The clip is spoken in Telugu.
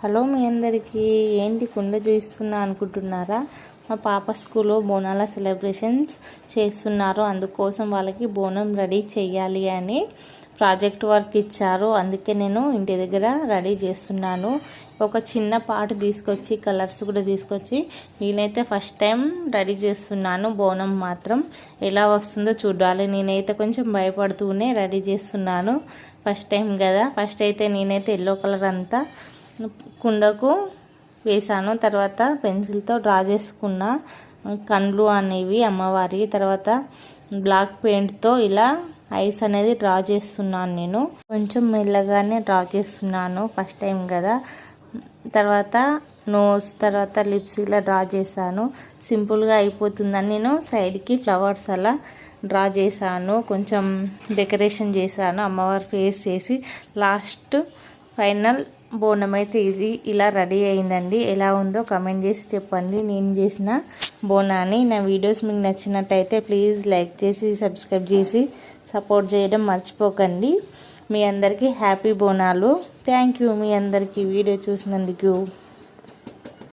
హలో మీ అందరికీ, ఏంటి కుండ చూపిస్తున్నా అనుకుంటున్నారా? మా పాప స్కూల్లో బోనాల సెలబ్రేషన్స్ చేస్తున్నారు. అందుకోసం వాళ్ళకి బోనం రెడీ చేయాలి అని ప్రాజెక్ట్ వర్క్ ఇచ్చారు. అందుకే నేను ఇంటి దగ్గర రెడీ చేస్తున్నాను. ఒక చిన్న పాట తీసుకొచ్చి కలర్స్ కూడా తీసుకొచ్చి నేనైతే ఫస్ట్ టైం రెడీ చేస్తున్నాను. బోనం మాత్రం ఎలా వస్తుందో చూడాలి. నేనైతే కొంచెం భయపడుతూనే రెడీ చేస్తున్నాను. ఫస్ట్ టైం కదా. ఫస్ట్ అయితే నేనైతే ఎల్లో కలర్ అంతా కుండకు వేసాను. తర్వాత పెన్సిల్తో డ్రా చేసుకున్న కండ్లు అనేవి అమ్మవారి. తర్వాత బ్లాక్ పెయింట్తో ఇలా ఐస్ అనేది డ్రా చేస్తున్నాను. నేను కొంచెం మెల్లగానే డ్రా చేస్తున్నాను, ఫస్ట్ టైం కదా. తర్వాత నోస్, తర్వాత లిప్స్ ఇలా డ్రా చేశాను. సింపుల్గా అయిపోతుందని నేను సైడ్కి ఫ్లవర్స్ అలా డ్రా చేశాను. కొంచెం డెకరేషన్ చేశాను అమ్మవారి ఫేస్ చేసి. లాస్ట్ ఫైనల్ బోనం అయితే ఇది ఇలా రెడీ అయిందండి. ఎలా ఉందో కమెంట్ చేసి చెప్పండి నేను చేసిన బోనాన్ని. నా వీడియోస్ మీకు నచ్చినట్టయితే ప్లీజ్ లైక్ చేసి సబ్స్క్రైబ్ చేసి సపోర్ట్ చేయడం మర్చిపోకండి. మీ అందరికీ హ్యాపీ బోనాలు. థ్యాంక్ యూ మీ అందరికీ వీడియో చూసినందుకు.